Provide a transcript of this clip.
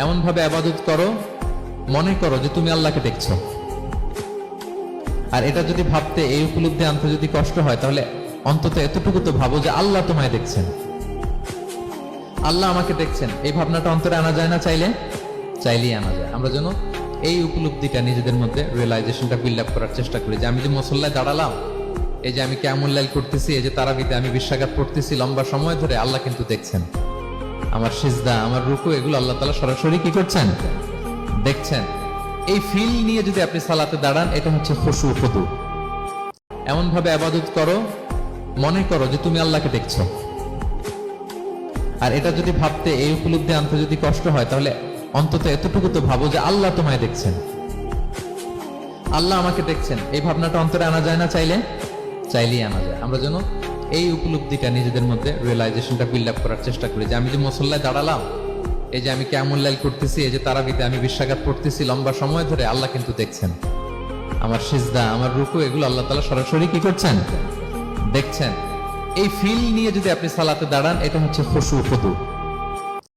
এমন ভাবে ইবাদত করো মনে করো যে তুমি আল্লাহকে দেখছো। আর এটা যদি ভাবতে, এই উপলব্ধি আনতে যদি কষ্ট হয়, তাহলে অন্তত এতটুকু তো ভাবো যে আল্লাহ তোমায় দেখছেন, আল্লাহ আমাকে দেখছেন। এই ভাবনাটা অন্তরে আনা যায় না? চাইলেই আনা যায়। আমরা যেন এই উপলব্ধিটা নিজেদের মধ্যে, রিয়েলাইজেশনটা বিল্ড আপ করার চেষ্টা করি যে আমি যে মুসল্লায় দাঁড়ালাম, এই যে আমি কিয়ামুল লাইল করতেছি, এই যে তারাবিতে আমি বিশ্বাঘাত পড়তেছি লম্বা সময় ধরে, আল্লাহ কিন্তু দেখছেন। আমার সিজদা, আমার রুকু, এগুলো আল্লাহ তাআলা সরাসরি কি করছেন? দেখছেন। এই ফিল নিয়ে যদি আপনি সালাতে দাঁড়ান, এটা হচ্ছে খুশু খুদু। এমন ভাবে ইবাদত করো মনে করো যে তুমি আল্লাহকে দেখছো। আর এটা যদি ভাবতে, এই উপলব্ধি আনতে যদি কষ্ট হয়, তাহলে অন্তত এতটুকু তো ভাবো যে আল্লাহ তোমায় দেখছেন, আল্লাহ আমাকে দেখছেন। এই ভাবনাটা অন্তরে আনা যায় না? চাইলেই আনা যায়। আমরা যেন এই উপলব্ধিটা নিজেদের মধ্যে, রিয়েলাইজেশনটা বিল্ড আপ করার চেষ্টা করি যে আমি যে মুসল্লায় দাঁড়ালাম, এই যে আমি কিয়ামুল লাইল করতেছি, এই যে তারাবিতে আমি বিশ্বাঘাত পড়তেছি লম্বা সময় ধরে, আল্লাহ কিন্তু দেখছেন। আমার সিজদা, আমার রুকু, এগুলো আল্লাহ তাআলা সরাসরি কি করছেন? দেখছেন। এই ফিল নিয়ে যদি আপনি সালাতে দাঁড়ান, এটা হচ্ছে খুশু খুদু।